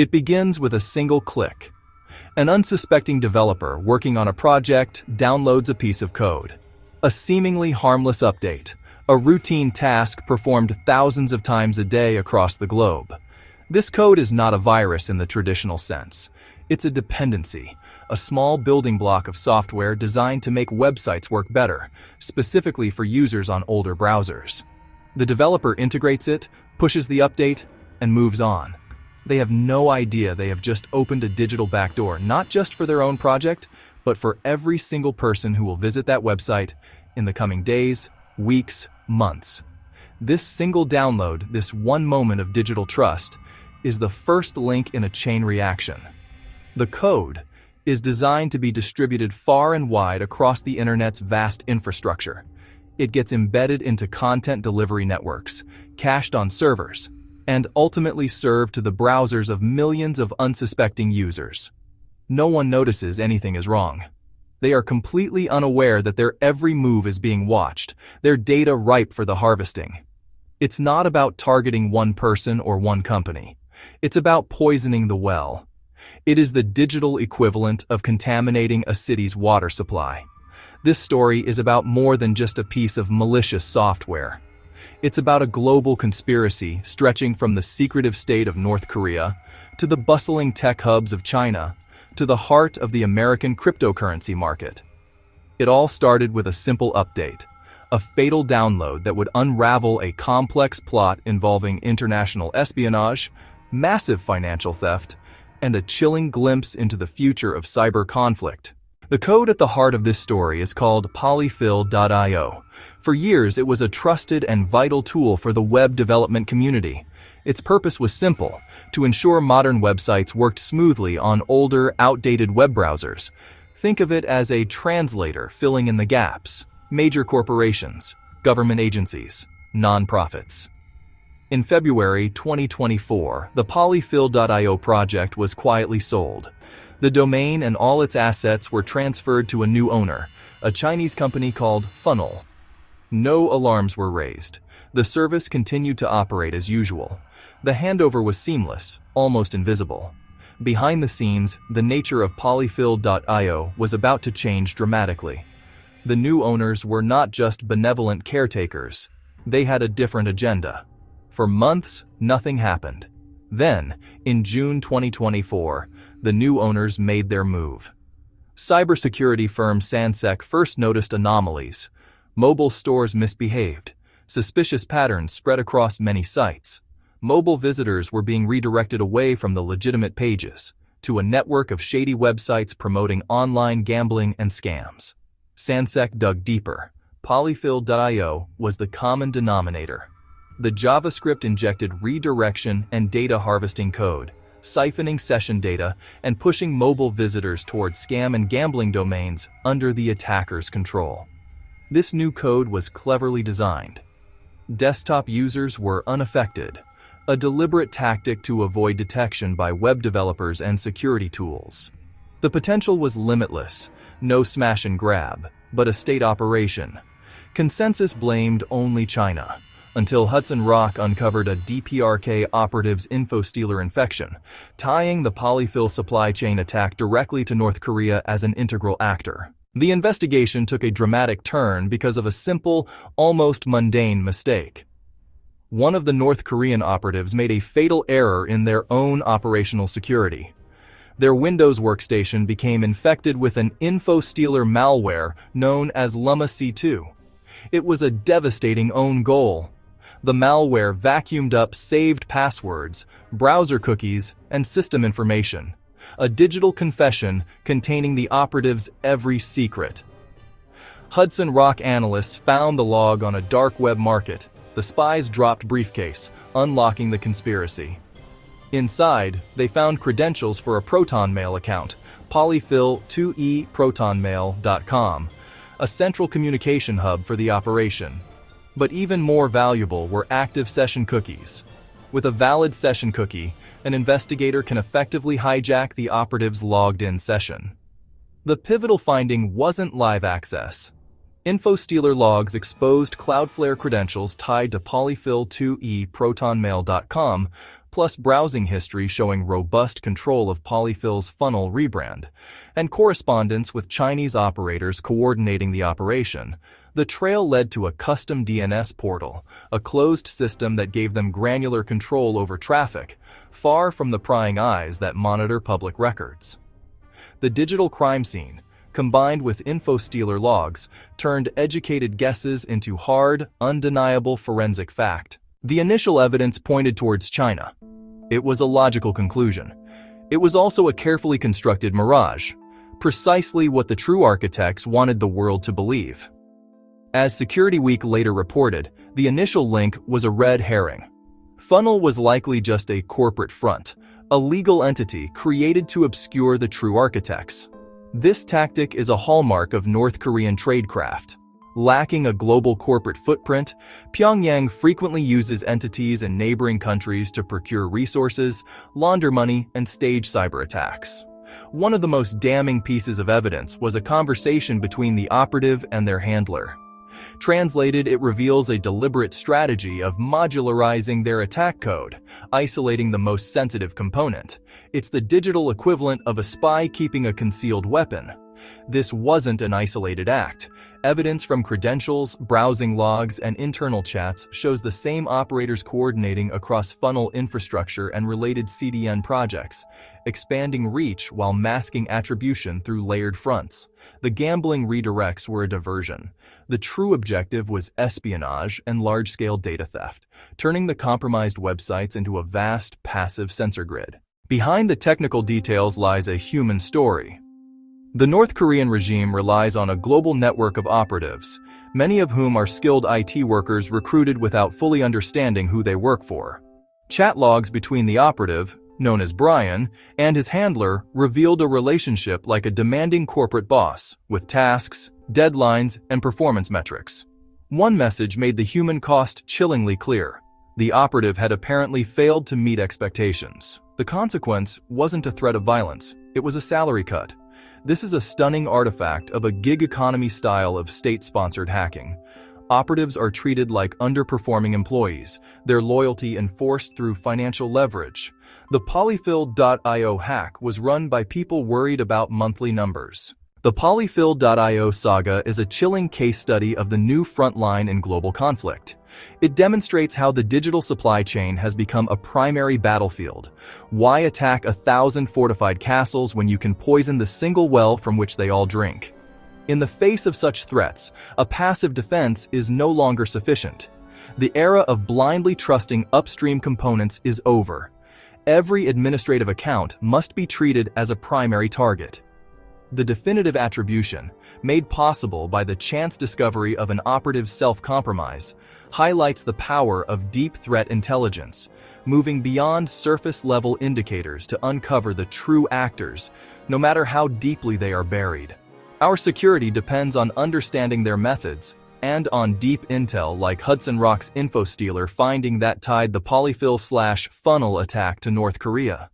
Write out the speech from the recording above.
It begins with a single click. An unsuspecting developer working on a project downloads a piece of code. A seemingly harmless update, a routine task performed thousands of times a day across the globe. This code is not a virus in the traditional sense. It's a dependency, a small building block of software designed to make websites work better, specifically for users on older browsers. The developer integrates it, pushes the update, and moves on. They have no idea they have just opened a digital backdoor, not just for their own project, but for every single person who will visit that website in the coming days, weeks, months. This single download, this one moment of digital trust, is the first link in a chain reaction. The code is designed to be distributed far and wide across the internet's vast infrastructure. It gets embedded into content delivery networks, cached on servers, and ultimately served to the browsers of millions of unsuspecting users. No one notices anything is wrong. They are completely unaware that their every move is being watched, their data ripe for the harvesting. It's not about targeting one person or one company. It's about poisoning the well. It is the digital equivalent of contaminating a city's water supply. This story is about more than just a piece of malicious software. It's about a global conspiracy stretching from the secretive state of North Korea to the bustling tech hubs of China to the heart of the American cryptocurrency market. It all started with a simple update, a fatal download that would unravel a complex plot involving international espionage, massive financial theft, and a chilling glimpse into the future of cyber conflict. The code at the heart of this story is called polyfill.io. For years, it was a trusted and vital tool for the web development community. Its purpose was simple: to ensure modern websites worked smoothly on older, outdated web browsers. Think of it as a translator filling in the gaps. Major corporations, government agencies, nonprofits. In February 2024, the polyfill.io project was quietly sold. The domain and all its assets were transferred to a new owner, a Chinese company called Funnull. No alarms were raised. The service continued to operate as usual. The handover was seamless, almost invisible. Behind the scenes, the nature of polyfill.io was about to change dramatically. The new owners were not just benevolent caretakers. They had a different agenda. For months, nothing happened. Then, in June 2024, the new owners made their move. Cybersecurity firm Sansec first noticed anomalies. Mobile stores misbehaved. Suspicious patterns spread across many sites. Mobile visitors were being redirected away from the legitimate pages to a network of shady websites promoting online gambling and scams. Sansec dug deeper. Polyfill.io was the common denominator. The JavaScript-injected redirection and data harvesting code, siphoning session data and pushing mobile visitors towards scam and gambling domains under the attacker's control. This new code was cleverly designed. Desktop users were unaffected, a deliberate tactic to avoid detection by web developers and security tools. The potential was limitless, no smash and grab, but a state operation. Consensus blamed only China, until Hudson Rock uncovered a DPRK operative's Infostealer infection, tying the polyfill supply chain attack directly to North Korea as an integral actor. The investigation took a dramatic turn because of a simple, almost mundane mistake. One of the North Korean operatives made a fatal error in their own operational security. Their Windows workstation became infected with an Infostealer malware known as Llama C2. It was a devastating own goal. The malware vacuumed up saved passwords, browser cookies, and system information. A digital confession containing the operative's every secret. Hudson Rock analysts found the log on a dark web market. The spies dropped briefcase, unlocking the conspiracy. Inside, they found credentials for a ProtonMail account, polyfill2eprotonmail.com, a central communication hub for the operation. But even more valuable were active session cookies. With a valid session cookie, an investigator can effectively hijack the operative's logged-in session. The pivotal finding wasn't live access. Infostealer logs exposed Cloudflare credentials tied to polyfill2eprotonmail.com, plus browsing history showing robust control of Polyfill's Funnull rebrand, and correspondence with Chinese operators coordinating the operation, the trail led to a custom DNS portal, a closed system that gave them granular control over traffic, far from the prying eyes that monitor public records. The digital crime scene, combined with Infostealer logs, turned educated guesses into hard, undeniable forensic fact. The initial evidence pointed towards China. It was a logical conclusion. It was also a carefully constructed mirage, precisely what the true architects wanted the world to believe. As Security Week later reported, the initial link was a red herring. Funnull was likely just a corporate front, a legal entity created to obscure the true architects. This tactic is a hallmark of North Korean tradecraft. Lacking a global corporate footprint, Pyongyang frequently uses entities in neighboring countries to procure resources, launder money, and stage cyber attacks. One of the most damning pieces of evidence was a conversation between the operative and their handler. Translated, it reveals a deliberate strategy of modularizing their attack code, isolating the most sensitive component. It's the digital equivalent of a spy keeping a concealed weapon. This wasn't an isolated act. Evidence from credentials, browsing logs, and internal chats shows the same operators coordinating across Funnull infrastructure and related CDN projects, expanding reach while masking attribution through layered fronts. The gambling redirects were a diversion. The true objective was espionage and large-scale data theft, turning the compromised websites into a vast, passive sensor grid. Behind the technical details lies a human story. The North Korean regime relies on a global network of operatives, many of whom are skilled IT workers recruited without fully understanding who they work for. Chat logs between the operative, known as Brian, and his handler revealed a relationship like a demanding corporate boss, with tasks, deadlines, and performance metrics. One message made the human cost chillingly clear. The operative had apparently failed to meet expectations. The consequence wasn't a threat of violence, it was a salary cut. This is a stunning artifact of a gig economy style of state-sponsored hacking. Operatives are treated like underperforming employees, their loyalty enforced through financial leverage. The Polyfill.io hack was run by people worried about monthly numbers. The Polyfill.io saga is a chilling case study of the new front line in global conflict. It demonstrates how the digital supply chain has become a primary battlefield. Why attack 1,000 fortified castles when you can poison the single well from which they all drink? In the face of such threats, a passive defense is no longer sufficient. The era of blindly trusting upstream components is over. Every administrative account must be treated as a primary target. The definitive attribution, made possible by the chance discovery of an operative's self-compromise, highlights the power of deep threat intelligence, moving beyond surface-level indicators to uncover the true actors, no matter how deeply they are buried. Our security depends on understanding their methods and on deep intel like Hudson Rock's Infostealer finding that tied the Polyfill/Funnull attack to North Korea.